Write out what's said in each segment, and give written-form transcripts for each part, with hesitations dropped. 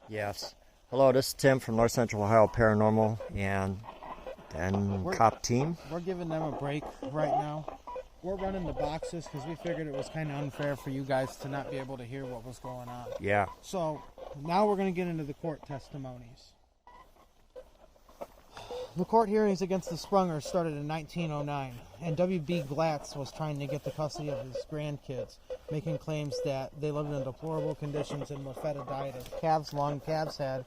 Yes. Hello, this is Tim from North Central Ohio Paranormal and Cop Team. We're giving them a break right now. We're running the boxes because we figured it was kind of unfair for you guys to not be able to hear what was going on. Yeah. So now we're going to get into the court testimonies. The court hearings against the Sprungers started in 1909, and W.B. Glatz was trying to get the custody of his grandkids, making claims that they lived in deplorable conditions and were fed a diet of calves' long calves' head,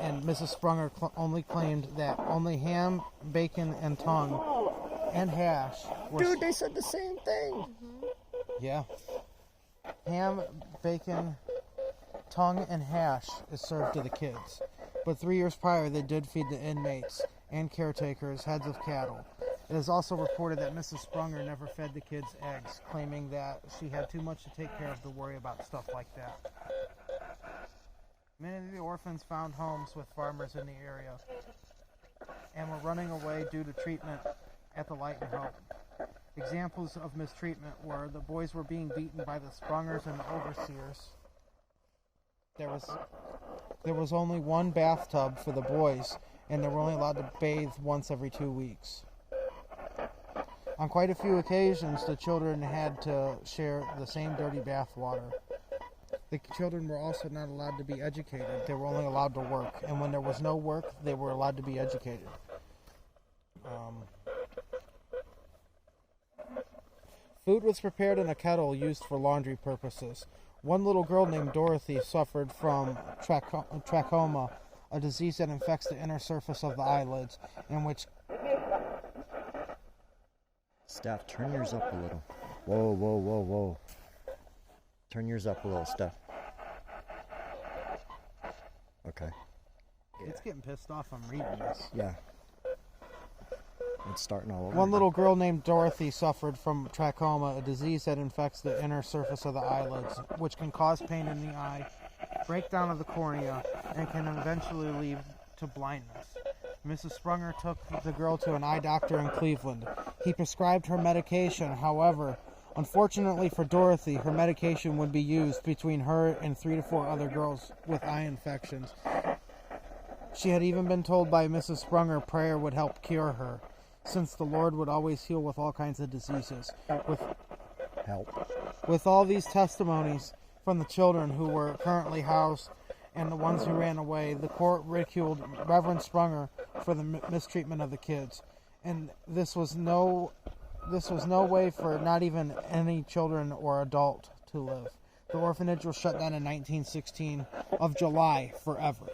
and Mrs. Sprunger only claimed that only ham, bacon, and tongue and hash were... Dude, they said the same thing. Mm-hmm. Yeah. Ham, bacon, tongue, and hash is served to the kids. But 3 years prior, they did feed the inmates and caretakers heads of cattle. It is also reported that Mrs. Sprunger never fed the kids eggs, claiming that she had too much to take care of to worry about stuff like that. Many of the orphans found homes with farmers in the area and were running away due to treatment at the Light and Hope. Examples of mistreatment were the boys were being beaten by the Sprungers and the overseers. There was only one bathtub for the boys, and they were only allowed to bathe once every 2 weeks. On quite a few occasions, the children had to share the same dirty bath water. The children were also not allowed to be educated. They were only allowed to work, and when there was no work, they were allowed to be educated. Food was prepared in a kettle used for laundry purposes. One little girl named Dorothy suffered from trachoma, a disease that infects the inner surface of the eyelids, in which... Steph, turn yours up a little. Whoa, whoa, whoa, whoa. Turn yours up a little, Steph. Okay. Yeah. It's getting pissed off I'm reading this. Yeah. It's starting all over. One little girl named Dorothy suffered from trachoma, a disease that infects the inner surface of the eyelids, which can cause pain in the eye, breakdown of the cornea, and can eventually lead to blindness. Mrs. Sprunger took the girl to an eye doctor in Cleveland. He prescribed her medication. However, unfortunately for Dorothy, her medication would be used between her and 3 to 4 other girls with eye infections. She had even been told by Mrs. Sprunger prayer would help cure her, since the Lord would always heal with all kinds of diseases. With all these testimonies from the children who were currently housed and the ones who ran away, the court ridiculed Reverend Sprunger for the mistreatment of the kids. And this was no way for not even any children or adult to live. The orphanage was shut down in 1916 of July forever.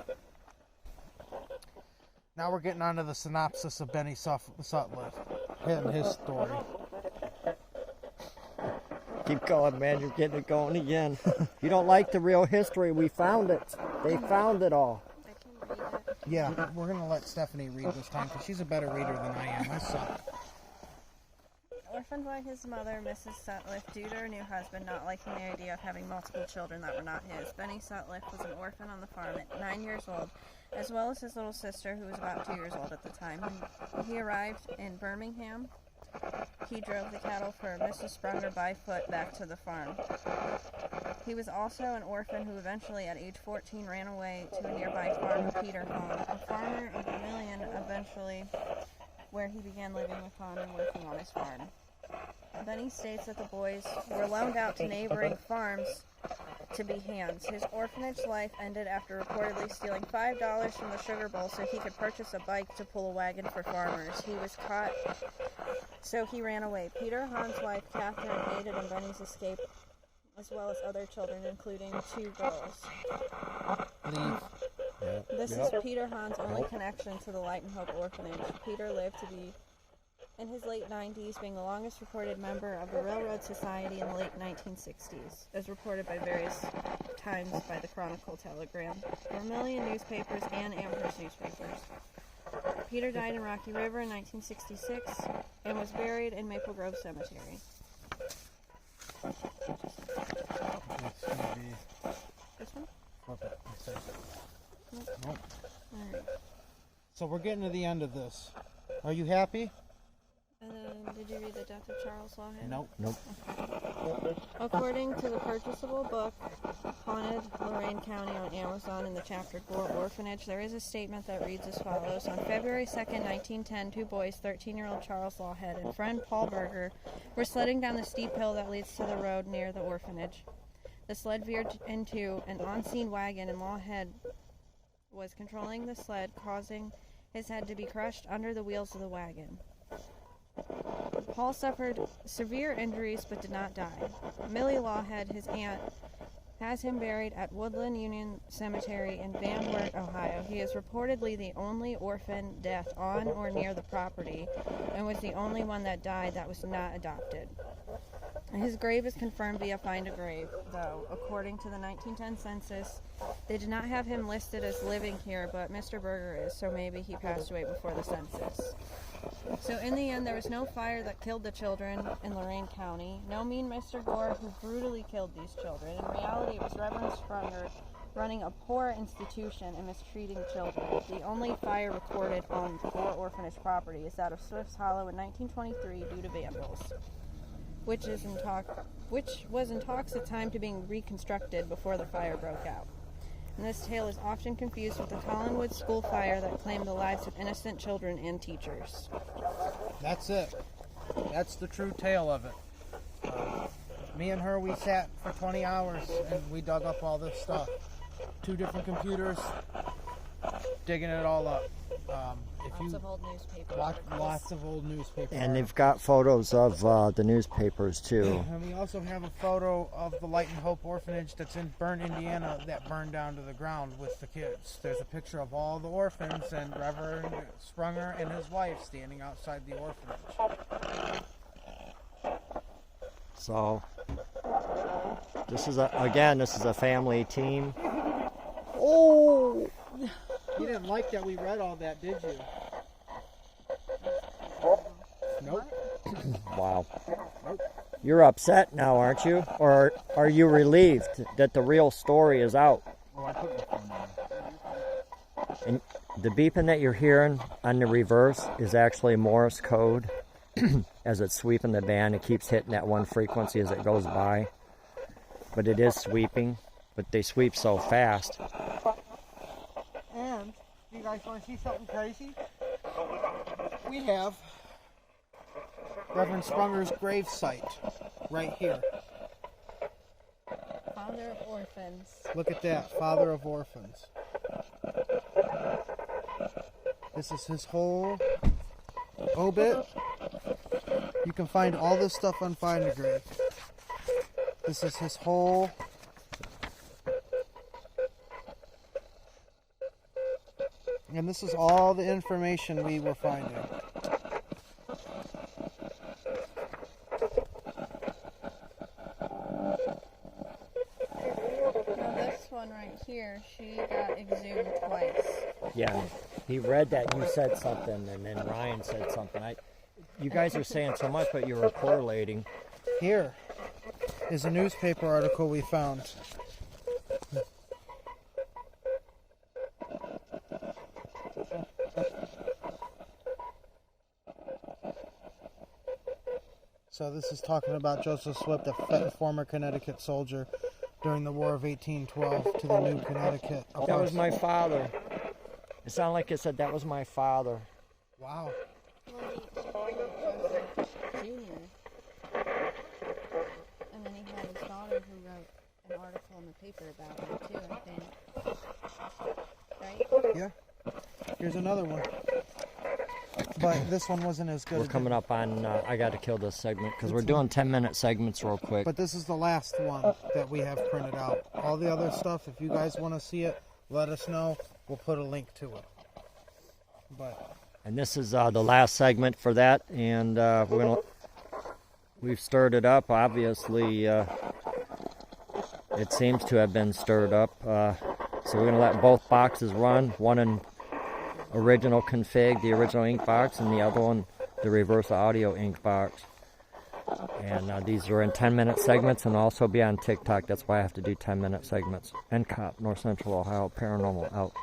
Now we're getting on to the synopsis of Benny Sutliff and his story. Keep going, man. You're getting it going again. You don't like the real history. We found it. They found it all. I can read it. Yeah, we're going to let Stephanie read this time because she's a better reader than I am. I suck. Orphaned by his mother, Mrs. Sutliff, due to her new husband not liking the idea of having multiple children that were not his. Benny Sutliff was an orphan on the farm at 9 years old, as well as his little sister, who was about 2 years old at the time. When he arrived in Birmingham, he drove the cattle for Mrs. Sprunger by foot back to the farm. He was also an orphan who eventually, at age 14, ran away to a nearby farm of Peter Hahn, a farmer of Vermilion, eventually, where he began living with Hahn and working on his farm. Benny states that the boys were loaned out to neighboring farms to be hands. His orphanage life ended after reportedly stealing $5 from the sugar bowl so he could purchase a bike to pull a wagon for farmers. He was caught, so he ran away. Peter Hahn's wife, Catherine, aided in Benny's escape, as well as other children, including 2 girls. This is Peter Hahn's only connection to the Light and Hope Orphanage. Peter lived to be in his late 90s, being the longest recorded member of the Railroad Society in the late 1960s, as reported by various times by the Chronicle Telegram, Vermilion newspapers, and Amherst newspapers. Peter died in Rocky River in 1966 and was buried in Maple Grove Cemetery. This one? Nope. Alright. So we're getting to the end of this. Are you happy? Did you read The Death of Charles Lawhead? Nope. Nope. According to the purchasable book, Haunted Lorain County on Amazon in the chapter Gore Orphanage, there is a statement that reads as follows. On February 2nd, 1910, two boys, 13-year-old Charles Lawhead and friend Paul Berger, were sledding down the steep hill that leads to the road near the orphanage. The sled veered into an on-scene wagon, and Lawhead was controlling the sled, causing his head to be crushed under the wheels of the wagon. Paul suffered severe injuries but did not die. Millie Lawhead, his aunt, has him buried at Woodland Union Cemetery in Van Wert, Ohio. He is reportedly the only orphan death on or near the property and was the only one that died that was not adopted. His grave is confirmed via Find a Grave, though, according to the 1910 census, they did not have him listed as living here, but Mr. Berger is, so maybe he passed away before the census. So in the end, there was no fire that killed the children in Lorain County, no mean Mr. Gore who brutally killed these children. In reality, it was Reverend Sprunger running a poor institution and mistreating children. The only fire recorded on the Gore Orphanage property is that of Swift's Hollow in 1923 due to vandals, which was in talks of time to being reconstructed before the fire broke out. And this tale is often confused with the Collinwood school fire that claimed the lives of innocent children and teachers. That's it. That's the true tale of it. Me and her, we sat for 20 hours and we dug up all this stuff. 2 different computers, digging it all up. Lots of old newspapers. Lots of old newspapers. And they've got photos of the newspapers too. And we also have a photo of the Light and Hope Orphanage that's in Bern, Indiana, that burned down to the ground with the kids. There's a picture of all the orphans and Reverend Sprunger and his wife standing outside the orphanage. So this is a family team. Oh! You didn't like that we read all that, did you? Nope. Wow. You're upset now, aren't you? Or are you relieved that the real story is out? Oh, I put my phone down. And the beeping that you're hearing on the reverse is actually Morse code. As it's sweeping the band, it keeps hitting that one frequency as it goes by. But it is sweeping, but they sweep so fast. And, you guys want to see something crazy? We have Reverend Sprunger's grave site right here. Father of orphans. Look at that, father of orphans. This is his whole obit. You can find all this stuff on Find a Grave. This is his whole... And this is all the information we were finding. Now this one right here, she got exhumed twice. Yeah, he read that you said something, and then Ryan said something. You guys are saying so much, but you were correlating. Here is a newspaper article we found. So this is talking about Joseph Swift, a former Connecticut soldier during the War of 1812 to the New Connecticut. That was my father. It sounded like it said that was my father. Wow. Junior. And then he had his daughter who wrote an article in the paper about him too, I think. Right? Yeah. Here's another one. But this one wasn't as good. We're coming up on, I got to kill this segment because we're doing 10-minute segments real quick. But this is the last one that we have printed out. All the other stuff, if you guys want to see it, let us know. We'll put a link to it. And this is the last segment for that, and we've stirred it up. Obviously, it seems to have been stirred up. So we're going to let both boxes run, one in original config, the original ink box, and the other one, the reverse audio ink box. And these are in 10-minute segments and also be on TikTok. That's why I have to do 10-minute segments. NCOP, North Central Ohio, Paranormal, out.